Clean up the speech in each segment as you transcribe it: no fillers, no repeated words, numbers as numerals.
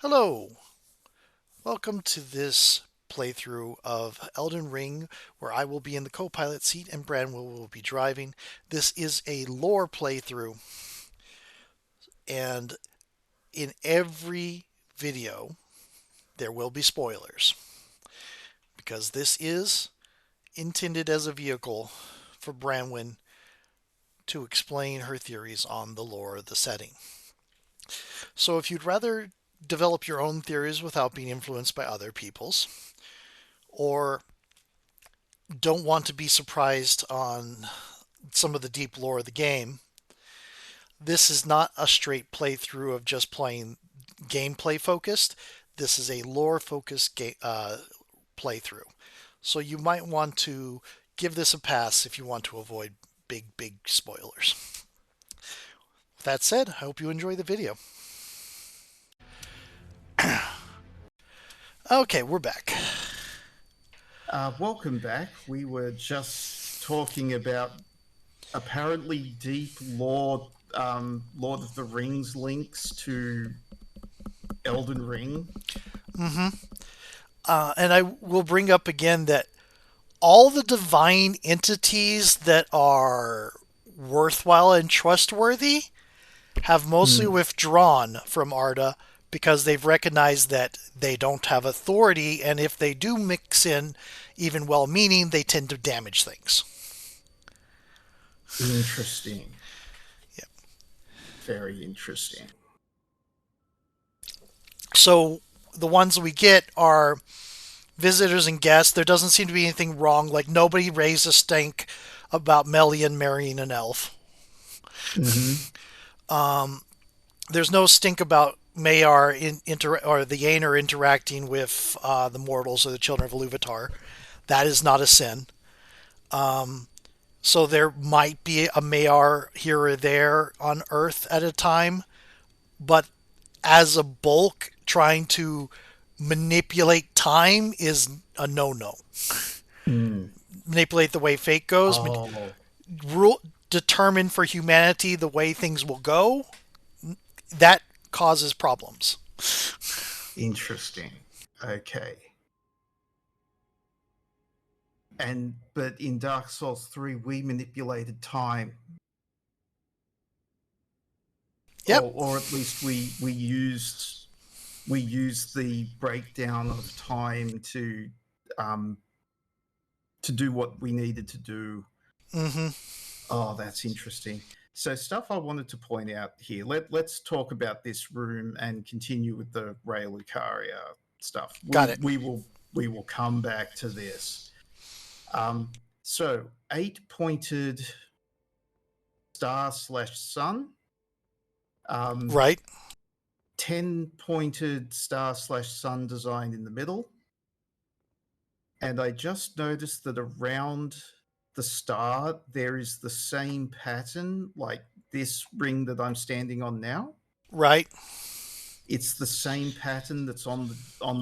Hello, welcome to this playthrough of Elden Ring, where I will be in the co-pilot seat and Branwell will be driving. This is a lore playthrough, and in every video there will be spoilers because this is intended as a vehicle for Branwen to explain her theories on the lore of the setting. So if you'd rather develop your own theories without being influenced by other people's, or don't want to be surprised on some of the deep lore of the game, this is not a straight playthrough of just playing gameplay focused. This is a lore focused playthrough. So you might want to give this a pass if you want to avoid big spoilers. With that said, I hope you enjoy the video. Okay, we're back. Welcome back. We were just talking about apparently deep Lord of the Rings links to Elden Ring. And I will bring up again that all the divine entities that are worthwhile and trustworthy have mostly Hmm. withdrawn from Arda because they've recognized that they don't have authority, and if they do mix in even well meaning, they tend to damage things. Interesting. Yeah. Very interesting. So the ones we get are visitors and guests. There doesn't seem to be anything wrong. Like nobody raised a stink about Melian marrying an elf. Mm-hmm. There's no stink about Mayar or the Aener interacting with the mortals or the children of Iluvatar. That is not a sin. So there might be a Mayar here or there on Earth at a time, but as a bulk, trying to manipulate time is a no-no. Mm. Manipulate the way fate goes, Oh, rule determine for humanity the way things will go. That causes problems. interesting. Okay. But in Dark Souls 3, we manipulated time, Yep. or at least we used the breakdown of time um, to do what we needed to do. Mm-hmm. Oh, that's interesting. So, stuff I wanted to point out here. Let's talk about this room and continue with the Ray Lucaria stuff. Got it. We will come back to this. So, 8-pointed star/sun, um, Right. 10-pointed star/sun design in the middle, and I just noticed that around the star there is the same pattern like this ring that I'm standing on now. Right. It's the same pattern that's on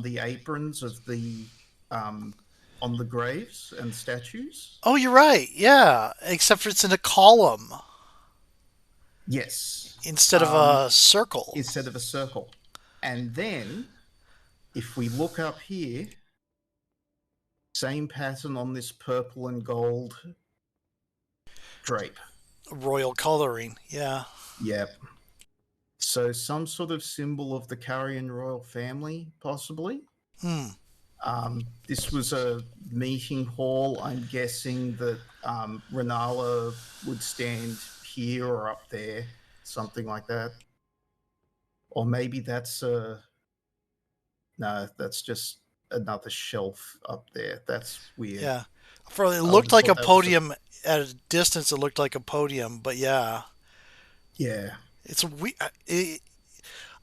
the aprons of the um, on the graves and statues. Oh, you're right. Yeah. Except for it's in a column Yes, instead of a circle. instead of a circle. And then if we look up here, same pattern on this purple and gold drape. Royal coloring. Yeah. Yep. So some sort of symbol of the Carrion royal family, possibly. Hmm. This was a meeting hall. I'm guessing that Renalla would stand here or up there, something like that. Or maybe that's no, that's just another shelf up there. That's weird. Yeah. For it I would looked have like a thought that was a podium at a distance. It looked like a podium, but yeah, yeah. it's we.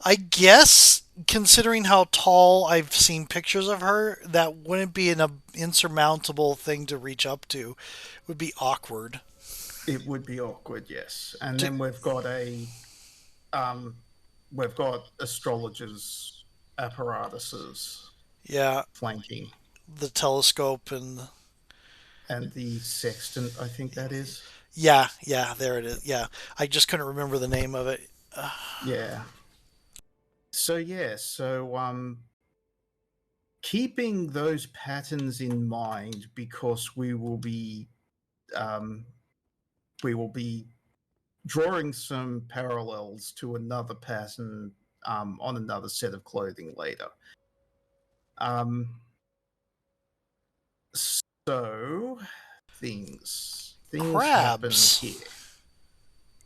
I guess considering how tall I've seen pictures of her, that wouldn't be an insurmountable thing to reach up to. It would be awkward. It would be awkward, yes. And To, then um, we've got astrologers' apparatuses yeah, flanking, the telescope and and the sextant, I think that is. yeah, there it is. Yeah, I just couldn't remember the name of it. Yeah. So keeping those patterns in mind, because um, we will be drawing some parallels to another pattern on another set of clothing later. Um, so things happen Crabs. here.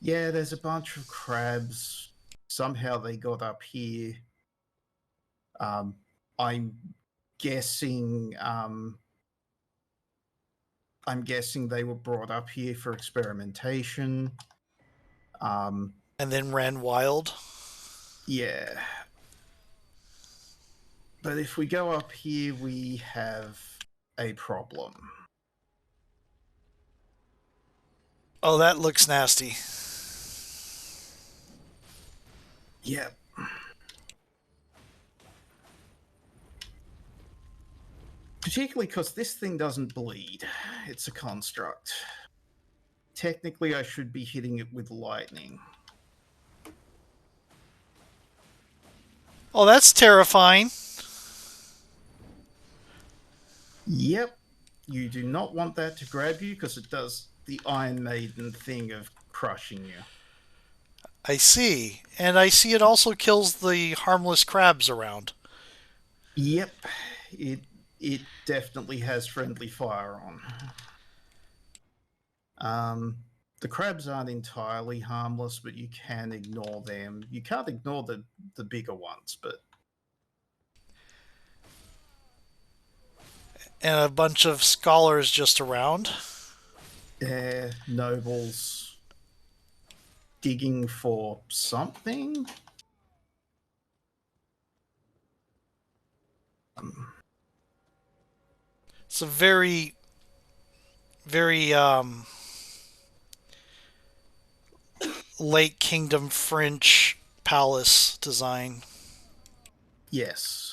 Yeah, there's a bunch of crabs. Somehow they got up here. Um, I'm guessing. I'm guessing they were brought up here for experimentation. Um, And then ran wild. yeah, but if we go up here, we have a problem. Oh, that looks nasty. Yeah, particularly because this thing doesn't bleed. It's a construct. Technically, I should be hitting it with lightning. Oh, that's terrifying. Yep, you do not want that to grab you because it does the Iron Maiden thing of crushing you. I see. And I see it also kills the harmless crabs around. Yep, it it definitely has friendly fire on. The crabs aren't entirely harmless, but you can ignore them. You can't ignore the bigger ones, but And a bunch of scholars just around. they're nobles digging for something. Um, It's a very, very late kingdom French palace design. yes.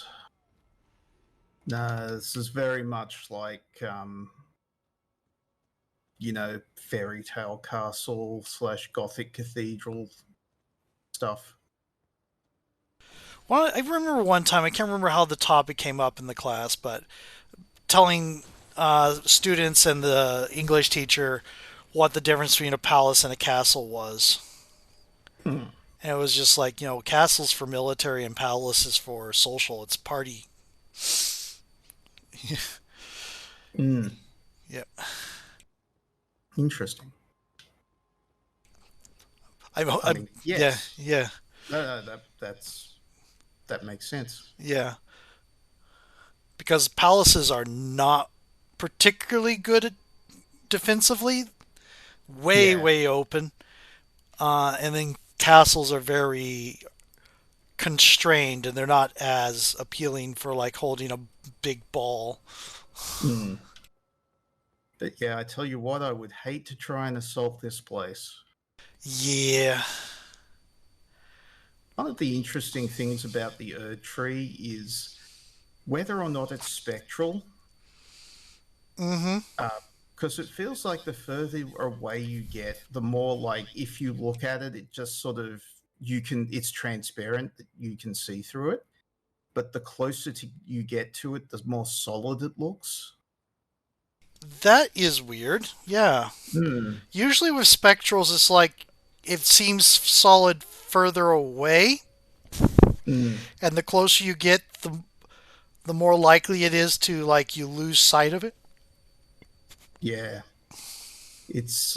No, this is very much like fairy tale castle / gothic cathedral stuff. Well, I remember one time, I can't remember how the topic came up in the class, but telling students and the English teacher what the difference between a palace and a castle was. Hmm. And it was just like, castles for military and palaces for social. It's party. Mm, Yep. interesting. I I'm mean, yeah, yes. yeah, No, that makes sense. yeah. Because palaces are not particularly good at defensively, way, Yeah, way open. And then castles are very constrained and they're not as appealing for like holding a big ball. mm. But yeah, I tell you what, I would hate to try and assault this place. Yeah. One of the interesting things about the Erd tree is whether or not it's spectral. Mm-hmm. Because it feels like the further away you get, the more like if you look at it, it just sort of it's transparent, you can see through it. But the closer you get to it, the more solid it looks. That is weird. Yeah. Hmm. Usually with spectrals, it's like it seems solid further away, Mm. and the closer you get, the more likely it is to like you lose sight of it. Yeah, it's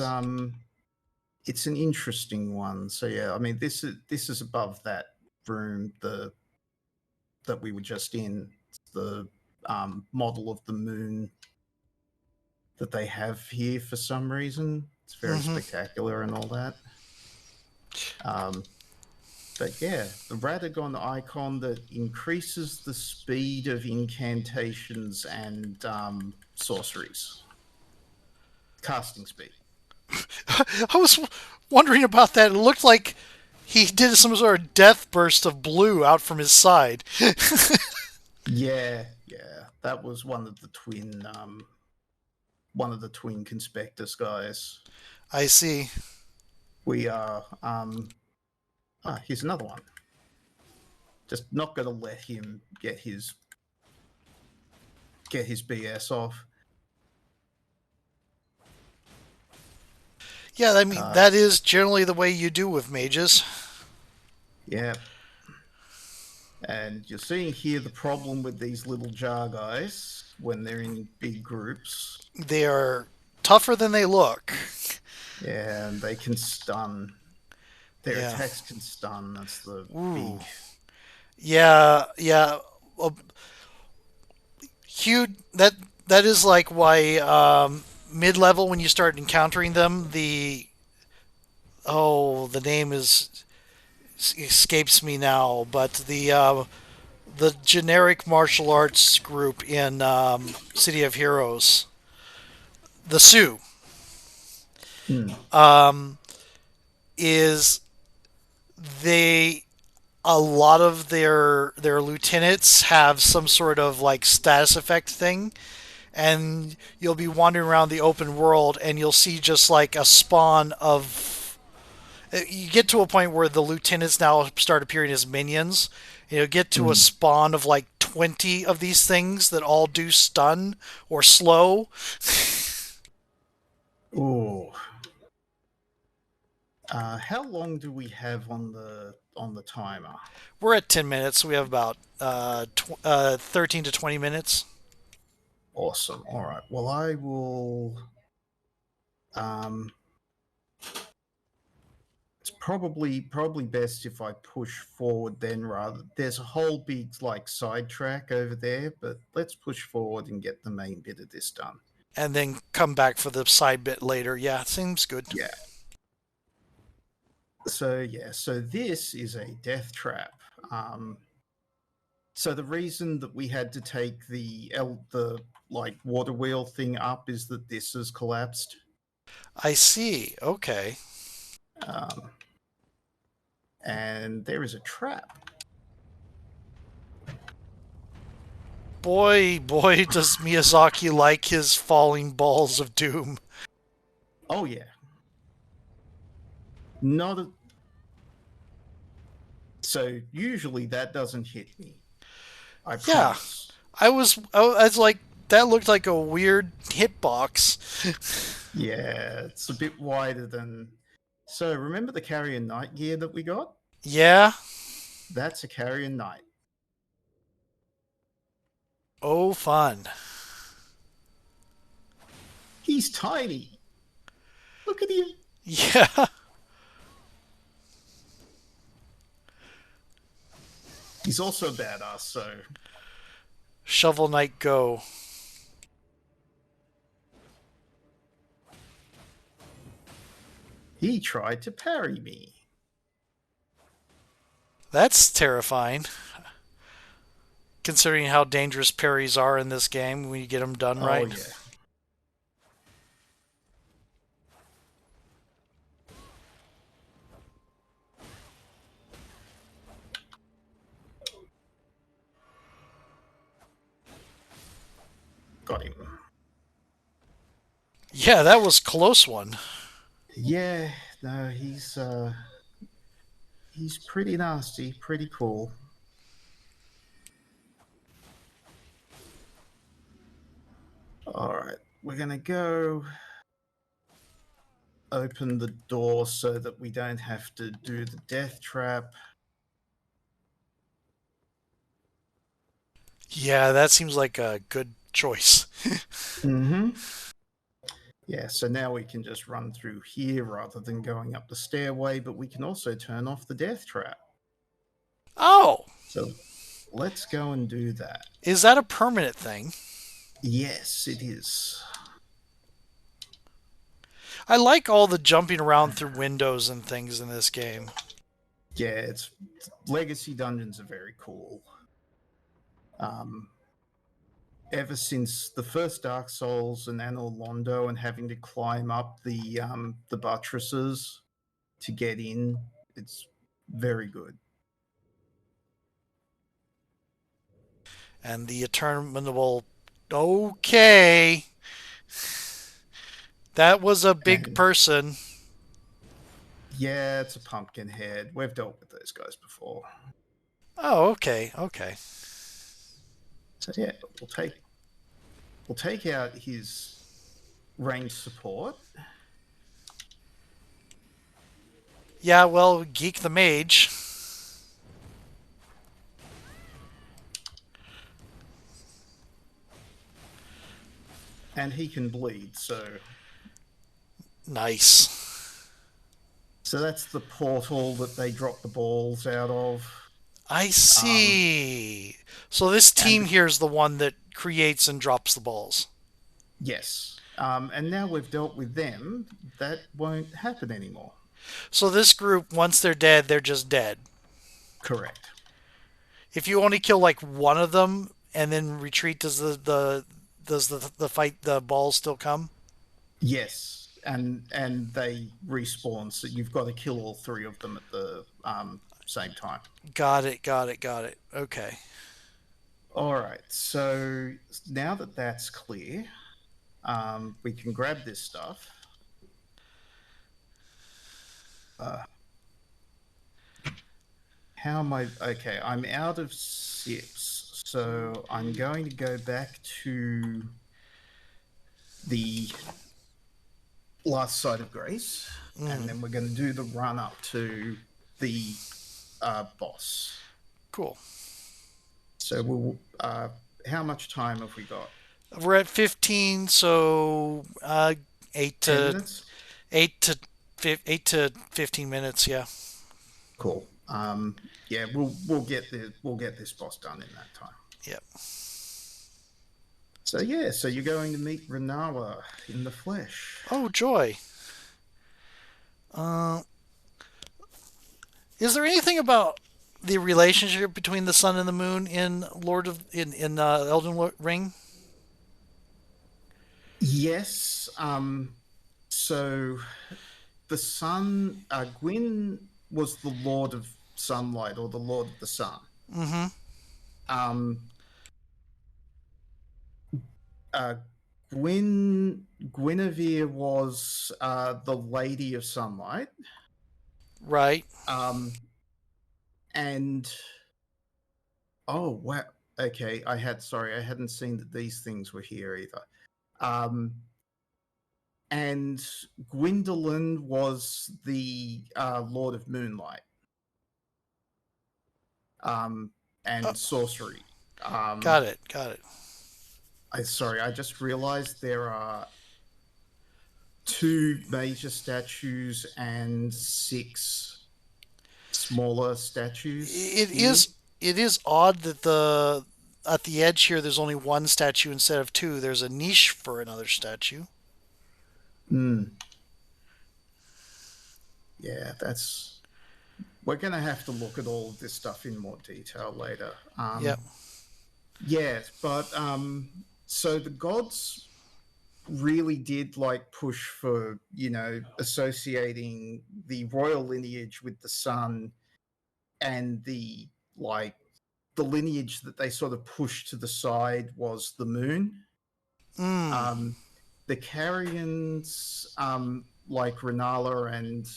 it's an interesting one. So yeah, I mean this is above that room that we were just in, the model of the moon that they have here for some reason. It's very Mm-hmm. spectacular and all that. Um, but yeah, the Radagon icon that increases the speed of incantations and sorceries, casting speed. I was wondering about that. It looked like he did some sort of death burst of blue out from his side. Yeah, yeah, that was one of the twin conspectus guys. I see. We are here's another one. Just not going to let him get his BS off. Yeah, I mean, that is generally the way you do with mages. Yeah. And you're seeing here the problem with these little jar guys when they're in big groups. They are tougher than they look. Yeah, and they can stun. Their Yeah. attacks can stun. That's the Ooh. big. Yeah, yeah. Huge. That is like why mid level when you start encountering them, the name is escapes me now, but the generic martial arts group in City of Heroes, the Sioux, Hmm. is they a lot of their lieutenants have some sort of like status effect thing, and you'll be wandering around the open world and you'll see just like a spawn of. You get to a point where the lieutenants now start appearing as minions. You get to a Hmm. spawn of like 20 of these things that all do stun or slow. Ooh. How long do we have on the timer? We're at 10 minutes. So we have about 13 to 20 minutes. Awesome. All right. Well, I will. Um, it's probably best if I push forward then rather. There's a whole big like sidetrack over there, but let's push forward and get the main bit of this done. And then come back for the side bit later. Yeah, seems good. Yeah. So this is a death trap. Um, so the reason that we had to take the like water wheel thing up is that this has collapsed. I see. Okay. Um, and there is a trap. Boy, does Miyazaki like his falling balls of doom. Oh yeah, not a, so usually that doesn't hit me. I Yeah, promise. I was like, that looked like a weird hitbox. Yeah, it's a bit wider than. So remember the carrier knight gear that we got? Yeah. That's a carrier knight. Oh, fun. He's tiny. Look at him. Yeah. He's also a badass, so Shovel Knight go. he tried to parry me. That's terrifying, considering how dangerous parries are in this game when you get them done Oh right. yeah. Got him. Yeah, that was close one. Yeah, no, he's pretty nasty, pretty cool. All right, we're gonna go open the door so that we don't have to do the death trap. Yeah, that seems like a good choice. Mm-hmm. Yeah, so now we can just run through here rather than going up the stairway, but we can also turn off the death trap. Oh, So let's go and do that. is that a permanent thing? Yes, it is. I like all the jumping around through windows and things in this game. Yeah, it's legacy dungeons are very cool. Um, ever since the first Dark Souls and Anor Londo and having to climb up the buttresses to get in, it's very good. And the interminable. Okay. That was a big And person. yeah, it's a pumpkin head. We've dealt with those guys before. Oh, okay, okay. So yeah, we'll take out his range support, Yeah, well, Geek the Mage. and he can bleed. Nice. So that's the portal that they drop the balls out of. I Um, see. So this and team here is the one that creates and drops the balls. yes, and now we've dealt with them, that won't happen anymore. So this group, once they're dead, they're just dead. Correct. If you only kill like one of them and then retreat, does the fight the balls still come? Yes, and they respawn, so you've got to kill all three of them at the same time. Got it. Got it. Got it. Okay. All right. So now that that's clear, we can grab this stuff. Uh, how am I? Okay, I'm out of sips, so I'm going to go back to the last site of grace, and Mm, then we're going to do the run up to the boss. cool. So we'll. How much time have we got? We're at 15, so eight 10 to minutes. eight to 15 minutes. Yeah. Cool. Yeah, we'll get this boss done in that time. Yep. So yeah, so you're going to meet Renalla in the flesh. Oh, joy. Uh, is there anything about the relationship between the sun and the moon in Elden Ring? Yes. So the sun, Gwyn was the Lord of Sunlight or the Lord of the Sun. Mm-hmm. Um, uh, Guinevere was the Lady of Sunlight. Right. Um, and oh wow, okay. I hadn't seen that these things were here either. Um, and Gwendolyn was the Lord of Moonlight um, Uh, and sorcery. got it. Got it. I just realized there are two major statues and six smaller statues It here. is it is odd that the at the edge here there's only one statue instead of two. There's a niche for another statue. Mm, yeah, we're going to have to look at all of this stuff in more detail later. Yep. Yes, but so the gods really did like push for, associating the royal lineage with the sun, and the lineage that they sort of pushed to the side was the moon. Mm. um the Carrions, like Renala and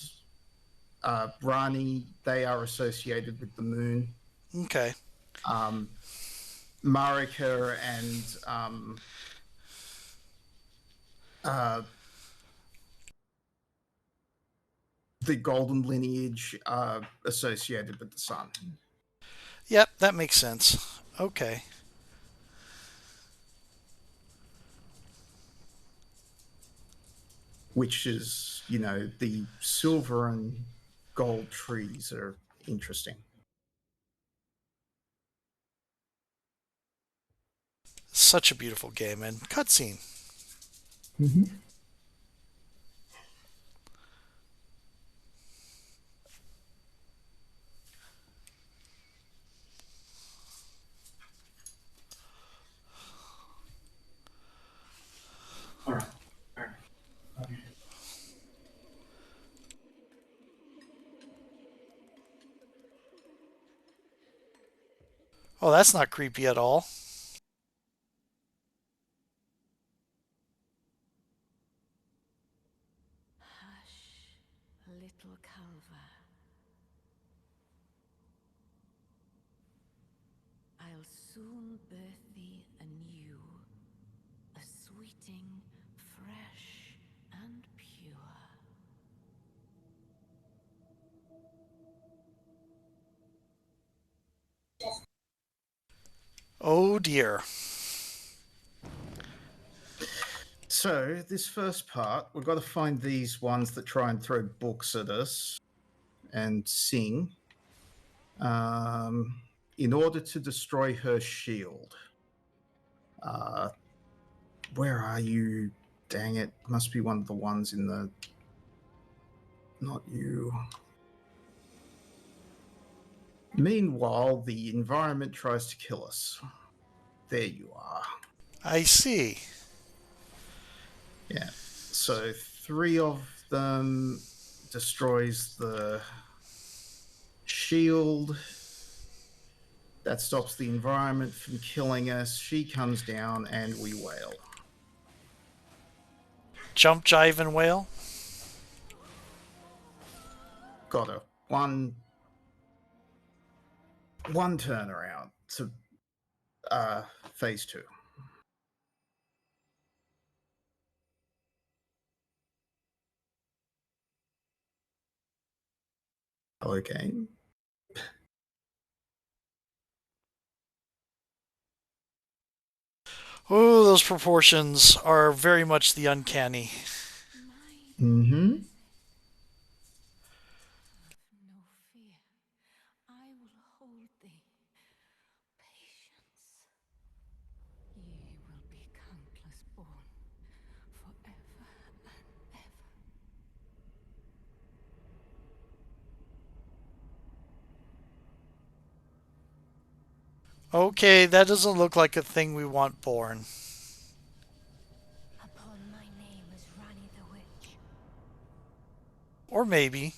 Rani, they are associated with the moon. Okay. um Marika and uh the golden lineage are associated with the sun, Yep. That makes sense. Okay. which is, the silver and gold trees are interesting. Such a beautiful game and cutscene. Mm-hmm. All right. All right. Okay. Oh, that's not creepy at all. Hush, little Culver. soon birth thee anew, a sweeting, fresh and pure. Oh dear. So, this first part, we've got to find these ones that try and throw books at us and sing in order to destroy her shield. Where are you? Dang it. Must be one of the ones in the... Not you. Meanwhile, the environment tries to kill us. There you are. I see. Yeah. So 3 of them destroys the shield. That stops the environment from killing us. She comes down and we wail. Jump, jive, and wail? Got a one turnaround to phase 2. Hello, game. Oh, those proportions are very much the uncanny. Mm-hmm. Have no fear. I will hold thee. Patience. Ye will be countless born, forever and ever. Okay, that doesn't look like a thing we want born. Upon my name is Rani the Witch. Or maybe.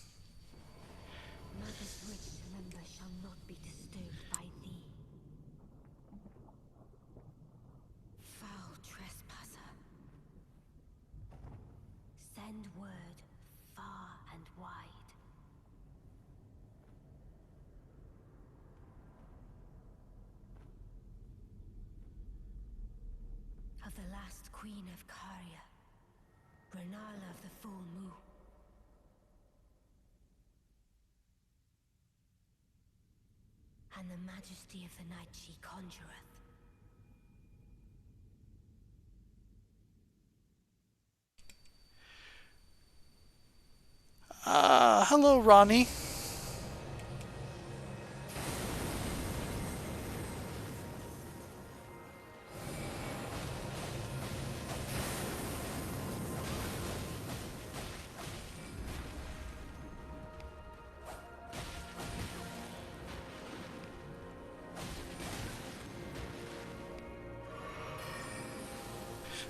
Mother's rich slumber shall not be disturbed by thee. Foul trespasser. Send word far and wide. Of the last queen of Caria, Renalla of the full moon. And the majesty of the night she conjureth. Hello, Ronnie.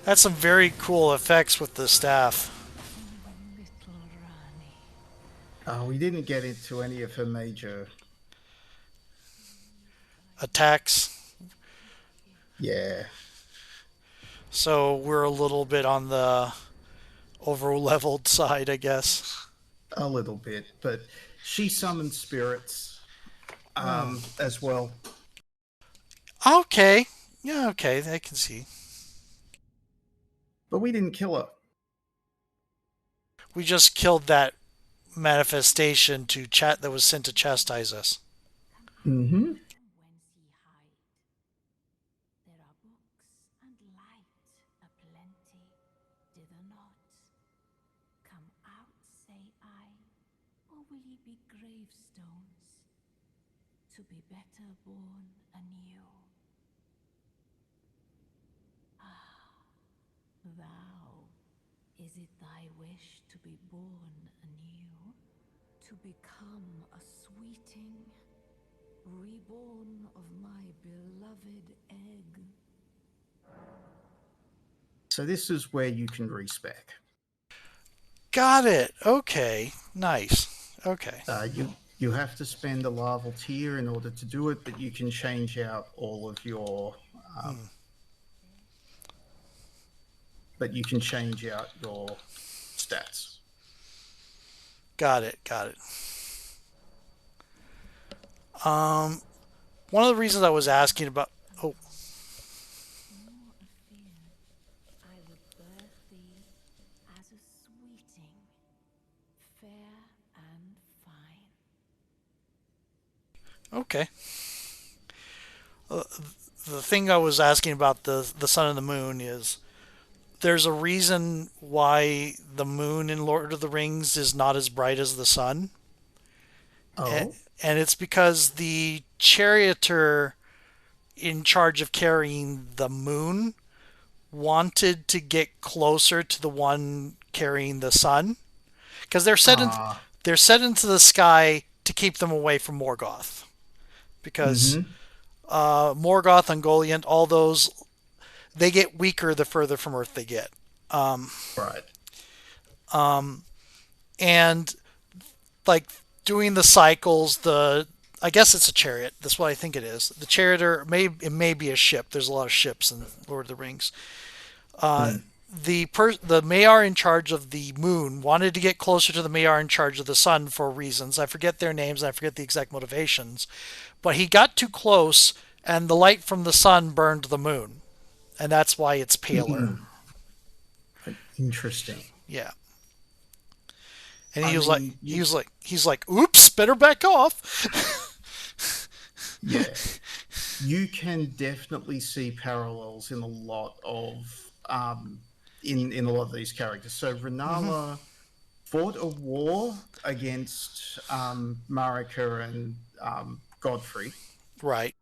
That's some very cool effects with the staff. Little Rani. We didn't get into any of her major... Attacks. Yeah. So we're a little bit on the over-leveled side, I guess. A little bit, but she summoned spirits as well. Okay. Yeah, okay, I can see. But we didn't kill her. We just killed that manifestation to chat that was sent to chastise us. Mm-hmm. Whence ye hide. There are books and light aplenty, dither not. Come out, say I, or will ye be gravestones, to be better born anew? Ah, thou, is it thy wish to be born anew? To become a sweeting, reborn of my beloved egg? So this is where you can respec. Got it. Okay. Nice. Okay. You have to spend a larval tier in order to do it, but you can change out all of your... But you can change out your stats. Got it. Got it. One of the reasons I was asking about Oh, More of fear, I would birth thee as a sweeting, fair and fine. okay. The thing I was asking about the sun and the moon is there's a reason why the moon in Lord of the Rings is not as bright as the sun. A- Oh, And it's because the charioteer in charge of carrying the moon wanted to get closer to the one carrying the sun because ah, they're set into the sky to keep them away from Morgoth because mm-hmm, Morgoth, Ungoliant, all those they get weaker the further from Earth they get. right, And like doing the cycles, the I guess it's a chariot. That's what I think it is. The chariot, or it may be a ship. There's a lot of ships in Lord of the Rings. mm, The Mayar in charge of the moon wanted to get closer to the Mayar in charge of the sun for reasons. I forget their names. I forget the exact motivations. But he got too close, and the light from the sun burned the moon, and that's why it's paler. mm. Interesting. Yeah. And I mean, he's like, oops, better back off. yeah, you can definitely see parallels in a lot of in a lot of these characters. So Renala fought a war against Marika and Godfrey, Right,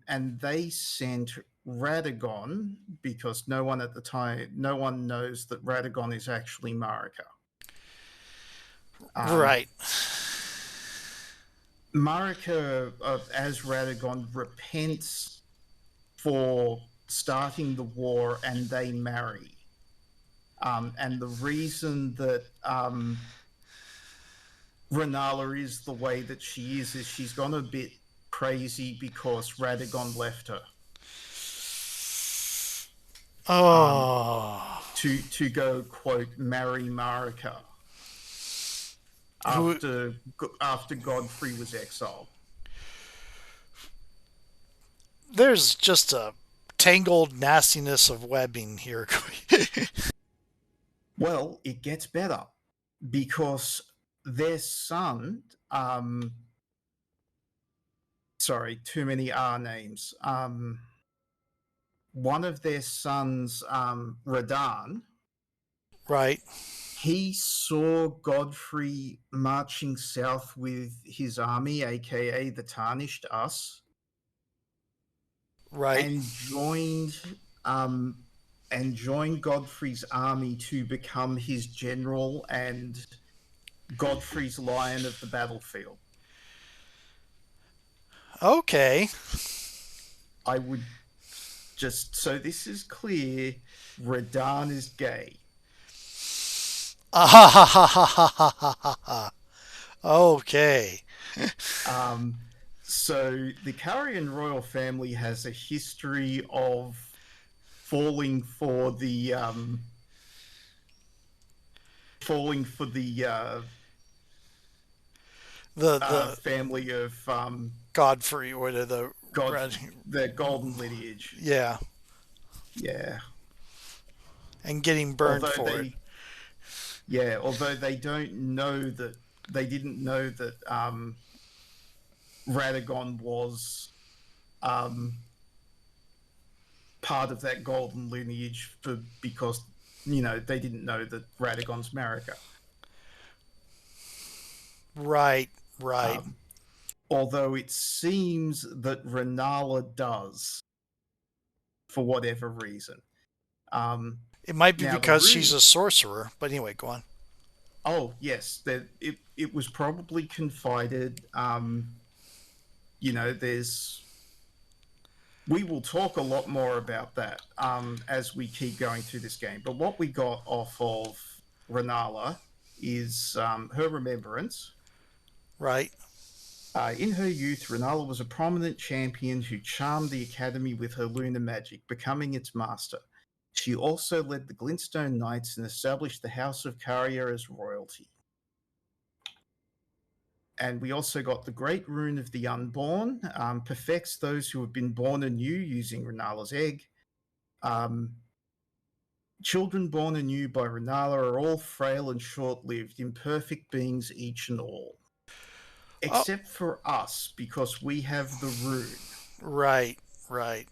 and they sent Radagon because no one at the time, no one knows that Radagon is actually Marika. Um, right. Marika, as Radagon, repents for starting the war, and they marry. And the reason that Renala is the way that she is she's gone a bit crazy because Radagon left her um, Oh, to go quote marry Marika who? after Godfrey was exiled. There's just a tangled nastiness of webbing here. Well, it gets better because their son, sorry, too many R names. One of their sons, Radan, Right, he saw Godfrey marching south with his army, aka the Tarnished Us, right. and um, joined Godfrey's army to become his general and Godfrey's lion of the battlefield. Okay. I would just so this is clear, Radan is gay. Okay. Um, so the Carrion royal family has a history of falling for the falling for the The family of Godfrey or the God, red, the golden lineage. yeah, Yeah. and getting burned Although for it. although they don't know that they didn't know that Radagon was um, part of that golden lineage because they didn't know that Radagon's Marika. Right, right. Um, although it seems that Renala does for whatever reason. It might be Now the because she's root. a sorcerer. But anyway, go on. Oh yes, that it was probably confided. There's. We will talk a lot more about that as we keep going through this game. But what we got off of Renala is her remembrance. Right. In her youth, Renala was a prominent champion who charmed the academy with her lunar magic, becoming its master. She also led the Glintstone Knights and established the House of Carrier as royalty. And we also got the Great Rune of the Unborn, perfects those who have been born anew using Renalla's egg. Children born anew by Renalla are all frail and short-lived, imperfect beings each and all. Oh, Except for us, because we have the rune. right, right.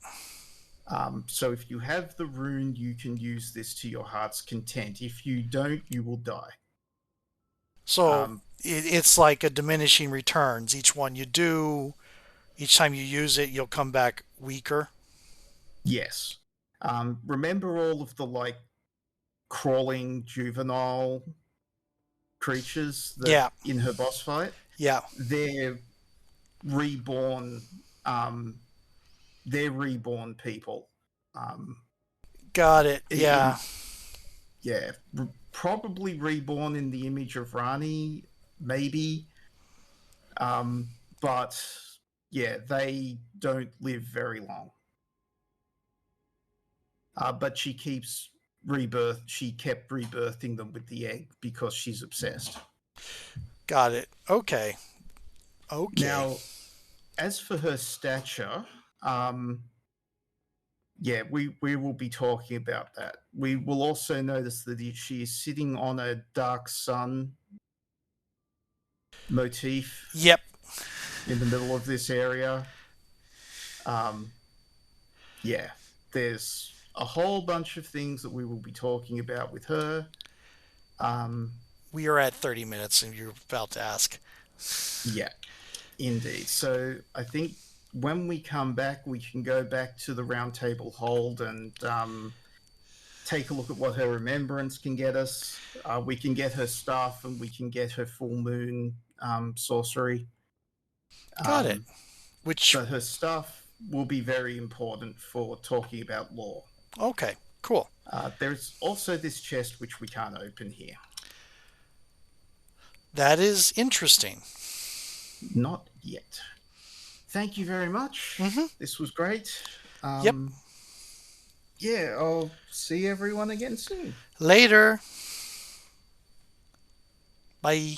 So if you have the rune, you can use this to your heart's content. If you don't, you will die. So Um, it's like a diminishing returns. Each one you do, each time you use it, you'll come back weaker. yes. Remember all of the crawling juvenile creatures that Yeah, in her boss fight? yeah. They're reborn. They're reborn people. Got it. In Yeah. yeah, probably reborn in the image of Rani, maybe. But yeah, they don't live very long. But she keeps rebirth. She kept rebirthing them with the egg because she's obsessed. Got it. Okay. Okay. Now, as for her stature, yeah, we will be talking about that. We will also notice that she is sitting on a dark sun motif Yep. in the middle of this area. Yeah, there's a whole bunch of things that we will be talking about with her. We are at 30 minutes and you're about to ask. Yeah, indeed. So I think when we come back, we can go back to the roundtable hold and take a look at what her remembrance can get us. We can get her staff and we can get her full moon sorcery. Got it. Which, But her staff will be very important for talking about lore. okay, cool. There's also this chest which we can't open here. That is interesting. Not yet. Thank you very much. Mm-hmm. This was great. Yep. Yeah, I'll see everyone again soon. Later. Bye.